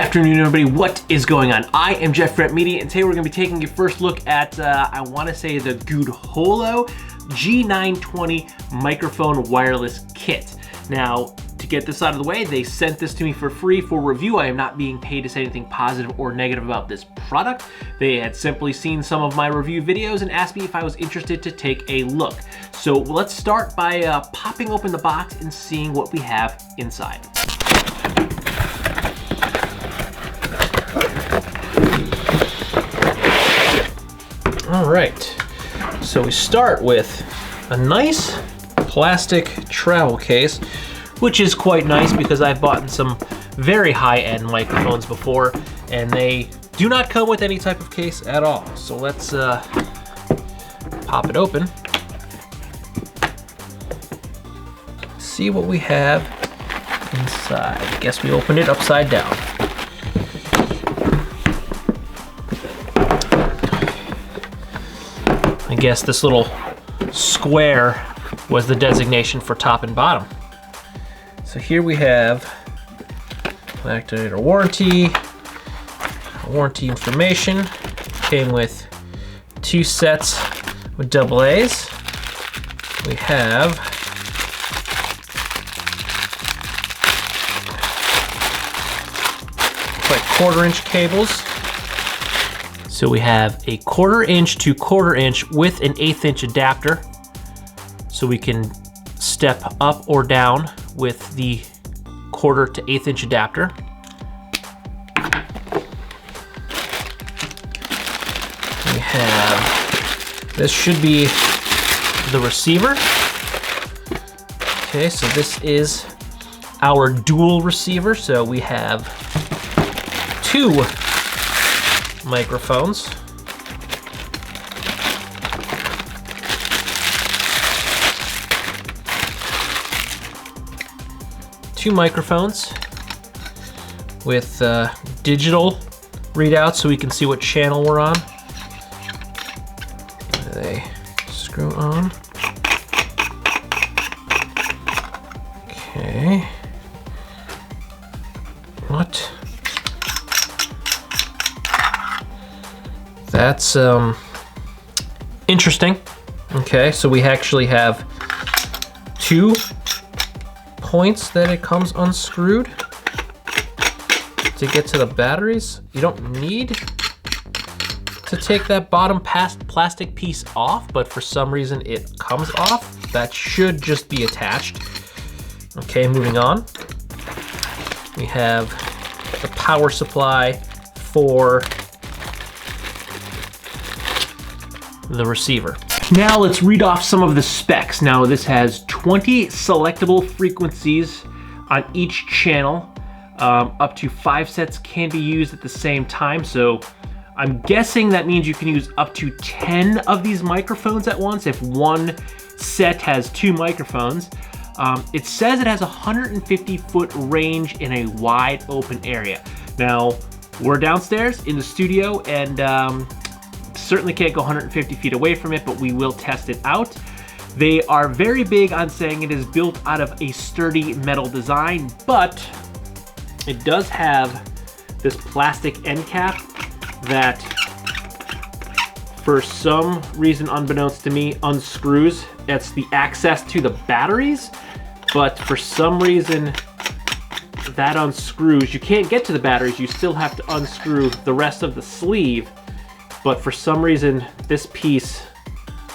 afternoon, everybody. What is going on? I am Jeffgrantmedia, and today we're going to be taking a first look at, I want to say, the GUDEHOLO G920 microphone wireless kit. Now, to get this out of the way, they sent this to me for free for review. I am not being paid to say anything positive or negative about this product. They had simply seen some of my review videos and asked me if I was interested to take a look. So let's start by popping open the box and seeing what we have inside. All right, so we start with a nice plastic travel case, which is quite nice because I've bought some very high-end microphones before, and they do not come with any type of case at all. So let's pop it open. See what we have inside. I guess we opened it upside down. I guess this little square was the designation for top and bottom. So here we have activator warranty information. Came with 2 sets with AA's. We have like 1/4-inch cables. So we have a 1/4-inch to 1/4-inch with an 1/8-inch adapter. So we can step up or down with the 1/4 to 1/8-inch adapter. We have, this should be the receiver. Okay, so this is our dual receiver. So we have 2 microphones. Two microphones with digital readouts so we can see what channel we're on. They screw on. Okay. What? That's interesting. Okay, so we actually have 2 points that it comes unscrewed to get to the batteries. You don't need to take that bottom plastic piece off, but for some reason it comes off. That should just be attached. Okay, moving on. We have the power supply for the receiver. Now let's read off some of the specs. Now this has 20 selectable frequencies on each channel. Up to 5 sets can be used at the same time. So I'm guessing that means you can use up to 10 of these microphones at once if one set has 2 microphones. It says it has a 150-foot range in a wide open area. Now we're downstairs in the studio and certainly can't go 150 feet away from it, but we will test it out. They are very big on saying it is built out of a sturdy metal design, but it does have this plastic end cap that, for some reason unbeknownst to me, unscrews. That's the access to the batteries, but for some reason that unscrews. You can't get to the batteries, you still have to unscrew the rest of the sleeve. But for some reason, this piece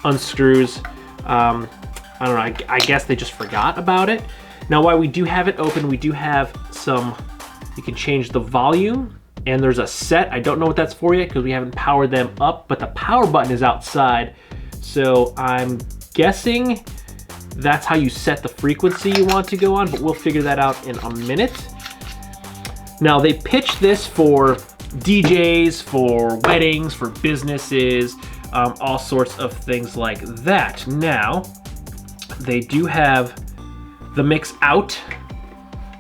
unscrews. I don't know, I guess they just forgot about it. Now, while we do have it open, we do have some, you can change the volume, and there's a set. I don't know what that's for yet because we haven't powered them up, but the power button is outside. So I'm guessing that's how you set the frequency you want to go on, but we'll figure that out in a minute. Now, they pitched this for DJs, for weddings, for businesses, all sorts of things like that. Now, they do have the mix out,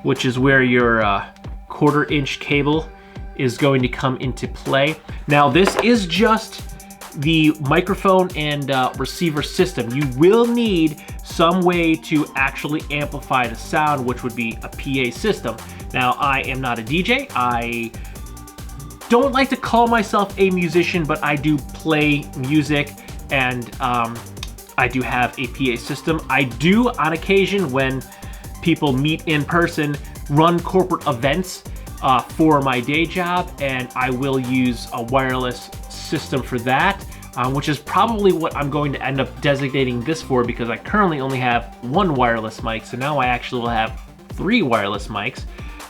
which is where your 1/4-inch cable is going to come into play. Now, this is just the microphone and receiver system. You will need some way to actually amplify the sound, which would be a PA system. Now, I am not a DJ. I don't like to call myself a musician, but I do play music, and I do have a PA system. I do, on occasion, when people meet in person, run corporate events for my day job, and I will use a wireless system for that, which is probably what I'm going to end up designating this for, because I currently only have one wireless mic, so now I actually will have 3 wireless mics.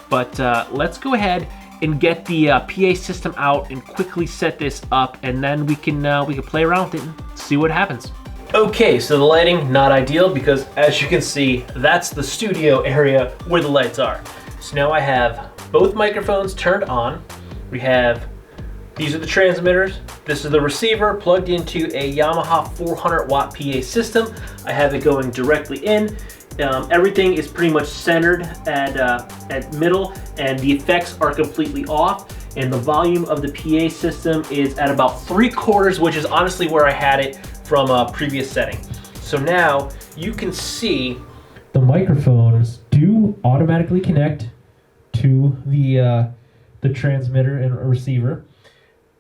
But let's go ahead and get the PA system out and quickly set this up, and then we can play around with it and see what happens. Okay, so the lighting, not ideal, because as you can see, that's the studio area where the lights are. So now I have both microphones turned on. These are the transmitters. This is the receiver plugged into a Yamaha 400 watt PA system. I have it going directly in. Everything is pretty much centered at middle, and the effects are completely off. And the volume of the PA system is at about 3/4, which is honestly where I had it from a previous setting. So now you can see the microphones do automatically connect to the transmitter and receiver.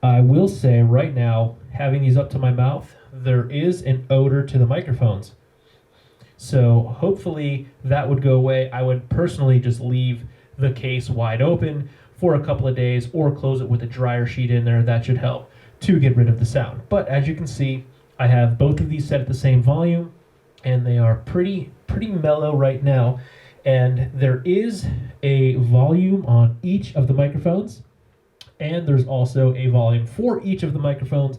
I will say right now, having these up to my mouth, there is an odor to the microphones. So hopefully that would go away. I would personally just leave the case wide open for a couple of days, or close it with a dryer sheet in there. That should help to get rid of the sound. But as you can see, I have both of these set at the same volume, and they are pretty mellow right now. And there is a volume on each of the microphones, and there's also a volume for each of the microphones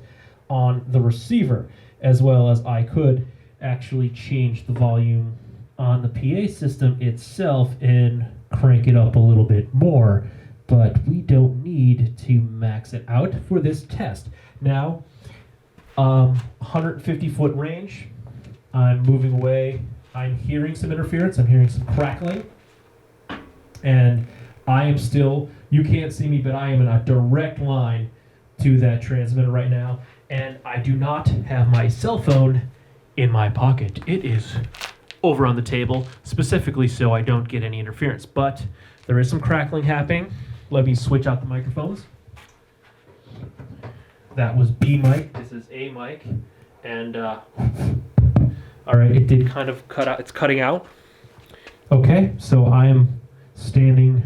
on the receiver, as well as I could actually change the volume on the PA system itself and crank it up a little bit more, but we don't need to max it out for this test. Now, 150-foot range, I'm moving away. I'm hearing some interference, I'm hearing some crackling, and I am still, you can't see me, but I am in a direct line to that transmitter right now, and I do not have my cell phone in my pocket. It is over on the table, specifically so I don't get any interference, but there is some crackling happening. Let me switch out the microphones. That was B mic, this is A mic, and all right, it did kind of cut out, it's cutting out. Okay, so I am standing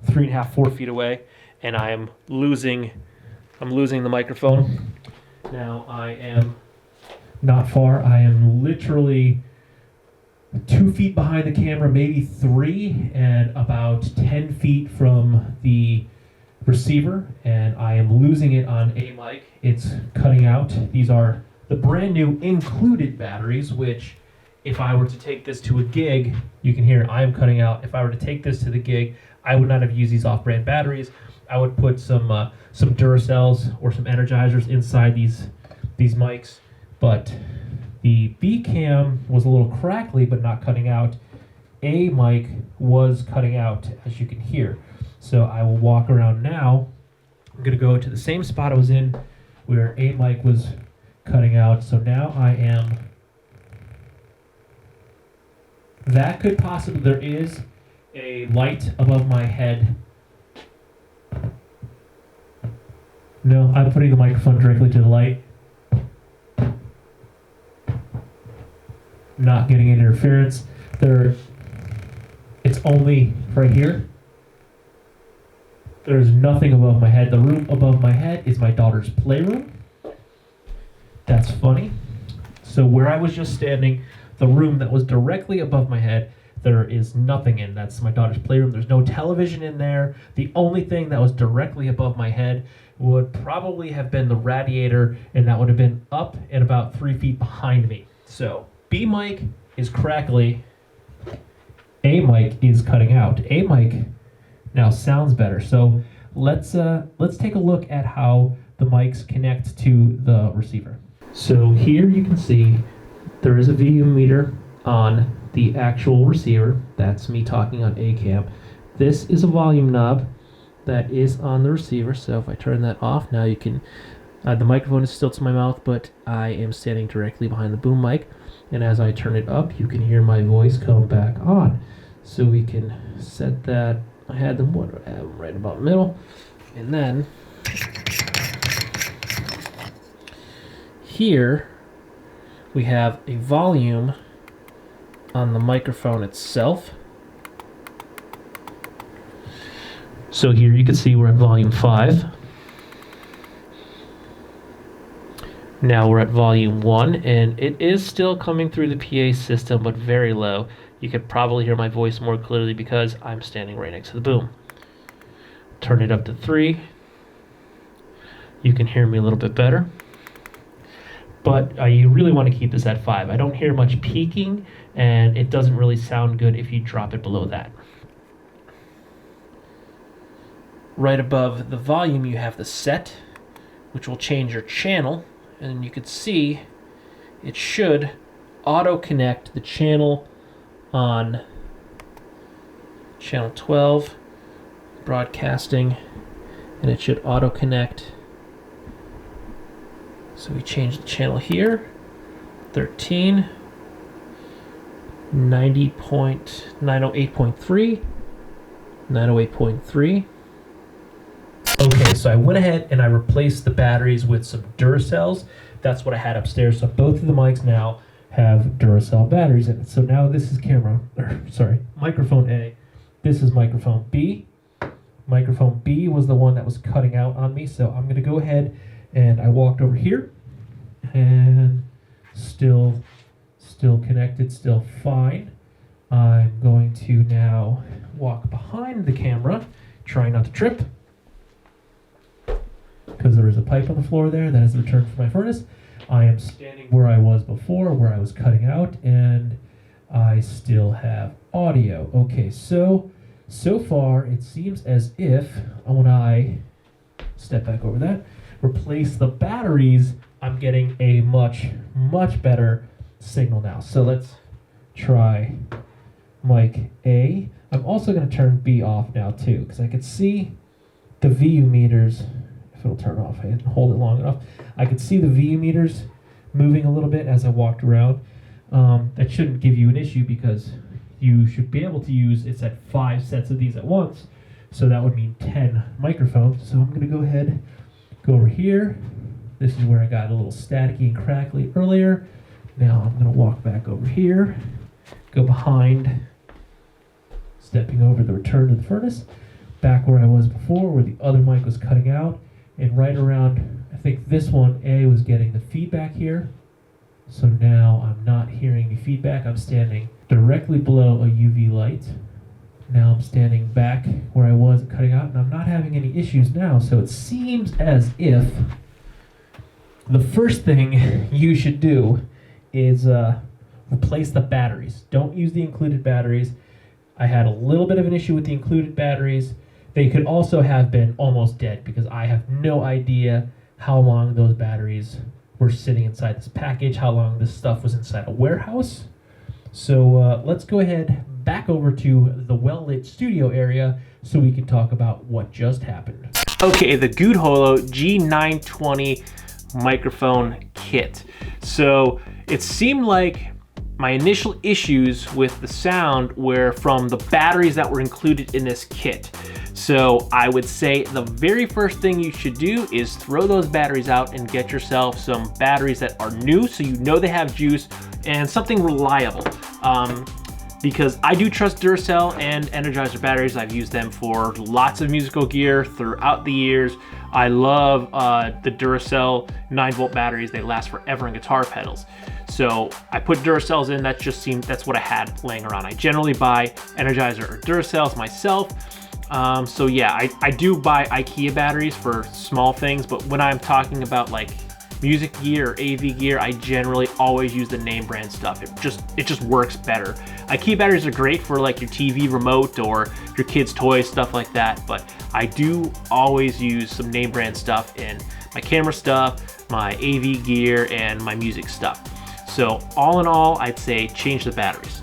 3.5, 4 feet away, and I'm losing the microphone. Now I am not far. I am literally 2 feet behind the camera, maybe 3, and about 10 feet from the receiver, and I am losing it on A mic. It's cutting out. These are the brand new included batteries, which if I were to take this to a gig, you can hear I am cutting out. If I were to take this to the gig, I would not have used these off-brand batteries. I would put some Duracells or some Energizers inside these mics. But the B cam was a little crackly, but not cutting out. A mic was cutting out, as you can hear. So I will walk around now. I'm going to go to the same spot I was in where A mic was cutting out. So now I am, that could possibly, there is a light above my head. No, I'm putting the microphone directly to the light. Not getting any interference. It's only right here. There's nothing above my head. The room above my head is my daughter's playroom. That's funny. So where I was just standing, the room that was directly above my head, there is nothing in. That's my daughter's playroom. There's no television in there. The only thing that was directly above my head would probably have been the radiator, and that would have been up and about 3 feet behind me. So B mic is crackly. A mic is cutting out. A mic now sounds better. So let's take a look at how the mics connect to the receiver. So here you can see there is a video meter on the actual receiver. That's me talking on A cam. This is a volume knob that is on the receiver. So if I turn that off, now you can, the microphone is still to my mouth, but I am standing directly behind the boom mic. And as I turn it up, you can hear my voice come back on. So we can set that I had them, what do I have them? Right about the middle. And then here we have a volume on the microphone itself. So here you can see we're at volume 5. Now we're at volume 1, and it is still coming through the PA system, but very low. You could probably hear my voice more clearly because I'm standing right next to the boom. Turn it up to 3. You can hear me a little bit better. But you really want to keep this at 5. I don't hear much peaking, and it doesn't really sound good if you drop it below that. Right above the volume, you have the set, which will change your channel. And you can see it should auto-connect the channel on channel 12, broadcasting, and it should auto-connect. So we change the channel here, 13, 908.3, 908.3. Okay, so I went ahead and I replaced the batteries with some Duracells. That's what I had upstairs. So both of the mics now have Duracell batteries in it. So now this is microphone A. This is microphone B. Microphone B was the one that was cutting out on me. So I'm gonna go ahead and I walked over here and still connected, still fine. I'm going to now walk behind the camera, trying not to trip, because there is a pipe on the floor there that is the return for my furnace. I am standing where I was before, where I was cutting out, and I still have audio. Okay, so far it seems as if when I step back over that, replace the batteries, I'm getting a much better signal now. So let's try mic A. I'm also going to turn B off now too, because I can see the VU meters. If it'll turn off, I didn't hold it long enough. I could see the VU meters moving a little bit as I walked around. That shouldn't give you an issue because you should be able to use, it's at 5 sets of these at once. So that would mean 10 microphones. So I'm going to go ahead, go over here. This is where I got a little staticky and crackly earlier. Now I'm going to walk back over here, go behind, stepping over the return to the furnace, back where I was before, where the other mic was cutting out. And right around, I think this one, A, was getting the feedback here. So now I'm not hearing the feedback. I'm standing directly below a UV light. Now I'm standing back where I was cutting out, and I'm not having any issues now. So it seems as if the first thing you should do is replace the batteries. Don't use the included batteries. I had a little bit of an issue with the included batteries. They could also have been almost dead because I have no idea how long those batteries were sitting inside this package, how long this stuff was inside a warehouse. So let's go ahead back over to the well-lit studio area so we can talk about what just happened. Okay, the GUDEHOLO G920 microphone kit. So it seemed like my initial issues with the sound were from the batteries that were included in this kit. So I would say the very first thing you should do is throw those batteries out and get yourself some batteries that are new, so you know they have juice, and something reliable. Because I do trust Duracell and Energizer batteries. I've used them for lots of musical gear throughout the years. I love the Duracell 9-volt batteries. They last forever in guitar pedals. So I put Duracells in, that's what I had laying around. I generally buy Energizer or Duracells myself. So yeah, I do buy IKEA batteries for small things, but when I'm talking about like music gear or AV gear, I generally always use the name brand stuff. It just works better. IKEA batteries are great for like your TV remote or your kids' toys, stuff like that, but I do always use some name brand stuff in my camera stuff, my AV gear, and my music stuff. So all in all, I'd say change the batteries.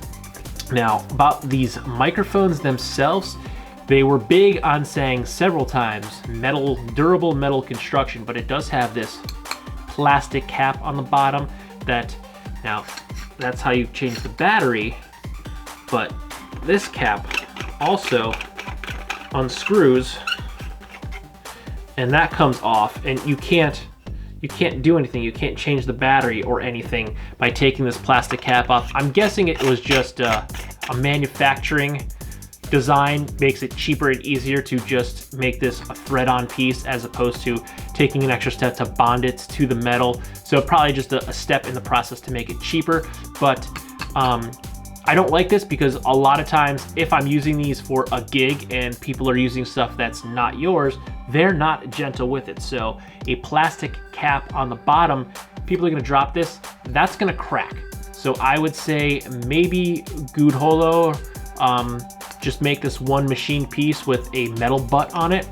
Now, about these microphones themselves, they were big on saying several times durable metal construction, but it does have this plastic cap on the bottom now that's how you change the battery, but this cap also unscrews, and that comes off, and you can't do anything. You can't change the battery or anything by taking this plastic cap off. I'm guessing it was just a manufacturing design, makes it cheaper and easier to just make this a thread-on piece as opposed to taking an extra step to bond it to the metal. So probably just a step in the process to make it cheaper. But I don't like this because a lot of times if I'm using these for a gig and people are using stuff that's not yours, they're not gentle with it. So a plastic cap on the bottom, people are gonna drop this, that's gonna crack. So I would say maybe GUDEHOLO, just make this one machine piece with a metal butt on it.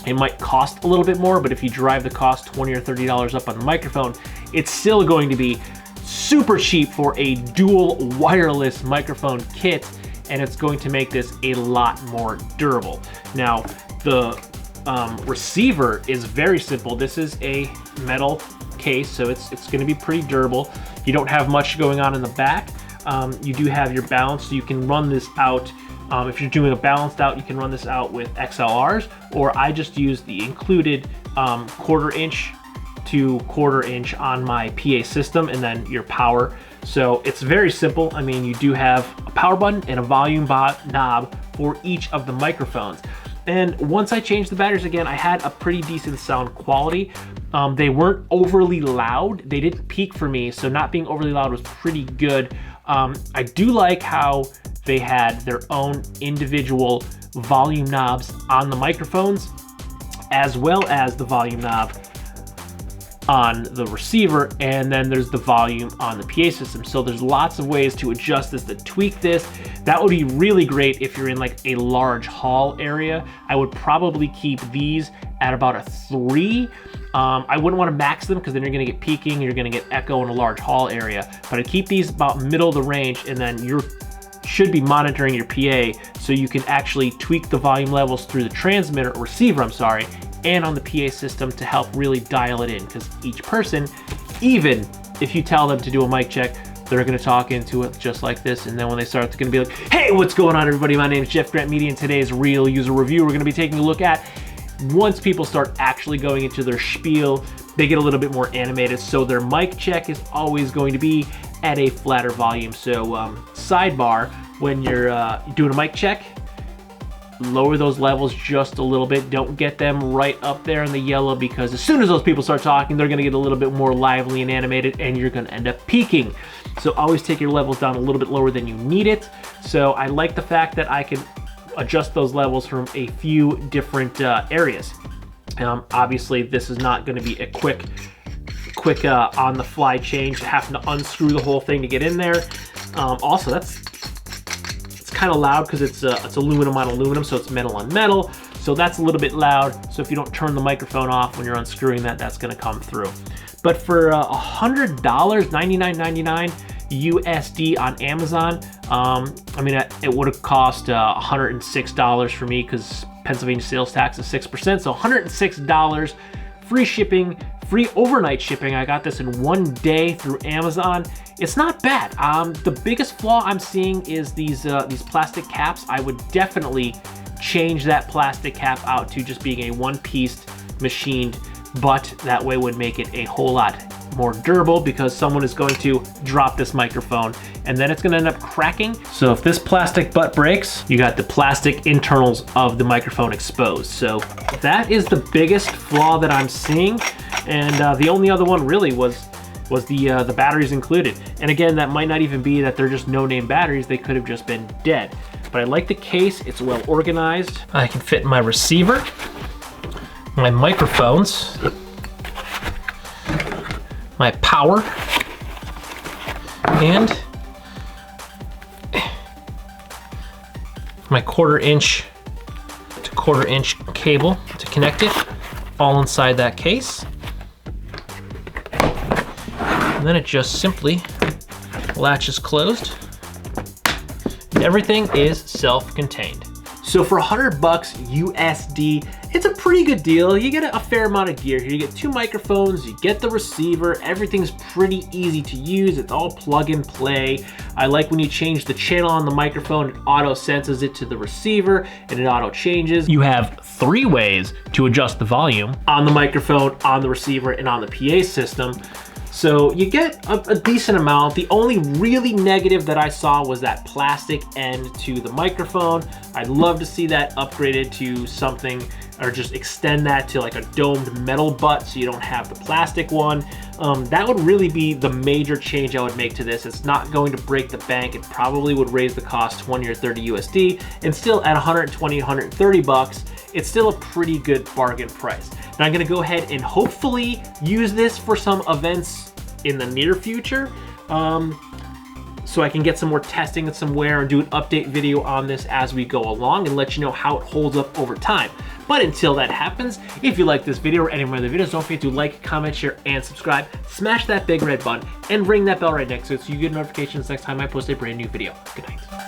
It might cost a little bit more, but if you drive the cost $20 or $30 up on the microphone, it's still going to be super cheap for a dual wireless microphone kit, and it's going to make this a lot more durable. Now, the receiver is very simple. This is a metal case, so it's going to be pretty durable. You don't have much going on in the back. You do have your balance, so you can run this out. If you're doing a balanced out, you can run this out with XLRs, or I just use the included 1/4 inch to 1/4 inch on my PA system, and then your power. So it's very simple. I mean, you do have a power button and a volume knob for each of the microphones. And once I changed the batteries again, I had a pretty decent sound quality. They weren't overly loud. They didn't peak for me, so not being overly loud was pretty good. I do like how they had their own individual volume knobs on the microphones, as well as the volume knob on the receiver, and then there's the volume on the PA system. So there's lots of ways to adjust this, to tweak this. That would be really great if you're in like a large hall area. I would probably keep these at about a 3. I wouldn't want to max them because then you're going to get peaking, you're going to get echo in a large hall area. But I'd keep these about middle of the range, and then you should be monitoring your PA so you can actually tweak the volume levels through the transmitter, or receiver, I'm sorry, and on the PA system to help really dial it in, because each person, even if you tell them to do a mic check, they're going to talk into it just like this, and then when they start, they're going to be like, hey, what's going on, everybody? My name is Jeffgrantmedia, and today's Real User Review, we're going to be taking a look at, once people start actually going into their spiel, they get a little bit more animated, so their mic check is always going to be at a flatter volume. So sidebar, when you're doing a mic check, lower those levels just a little bit. Don't get them right up there in the yellow, because as soon as those people start talking, they're going to get a little bit more lively and animated, and you're going to end up peaking. So always take your levels down a little bit lower than you need it. So I like the fact that I can adjust those levels from a few different areas. Obviously, this is not going to be a quick on-the-fly change, having to unscrew the whole thing to get in there. Also, it's kind of loud because it's aluminum on aluminum, so it's metal on metal. So that's a little bit loud. So if you don't turn the microphone off when you're unscrewing that, that's going to come through. But for $100, $99.99 USD on Amazon, I mean, it would have cost $106 for me because Pennsylvania sales tax is 6%. So $106, free shipping, free overnight shipping. I got this in 1 day through Amazon. It's not bad. The biggest flaw I'm seeing is these plastic caps. I would definitely change that plastic cap out to just being a one-piece machined butt. That way would make it a whole lot more durable, because someone is going to drop this microphone and then it's going to end up cracking. So if this plastic butt breaks, you got the plastic internals of the microphone exposed. So that is the biggest flaw that I'm seeing. And the only other one really was the batteries included. And again, that might not even be that they're just no-name batteries. They could have just been dead. But I like the case. It's well organized. I can fit my receiver, my microphones, my power, and my 1/4 inch to 1/4 inch cable to connect it, all inside that case. And then it just simply latches closed. And everything is self-contained. So for $100 USD, it's a pretty good deal. You get a fair amount of gear here. You get 2 microphones, you get the receiver, everything's pretty easy to use. It's all plug and play. I like when you change the channel on the microphone, it auto senses it to the receiver and it auto changes. You have 3 ways to adjust the volume on the microphone, on the receiver, and on the PA system. So you get a decent amount. The only really negative that I saw was that plastic end to the microphone. I'd love to see that upgraded to something, or just extend that to like a domed metal butt so you don't have the plastic one. That would really be the major change I would make to this. It's not going to break the bank. It probably would raise the cost 20 or 30 USD, and still at 120, 130 bucks, it's still a pretty good bargain price. Now I'm gonna go ahead and hopefully use this for some events in the near future, so I can get some more testing and some wear and do an update video on this as we go along and let you know how it holds up over time. But until that happens, if you like this video or any of my other videos, don't forget to like, comment, share, and subscribe. Smash that big red button and ring that bell right next to it so you get notifications next time I post a brand new video. Good night.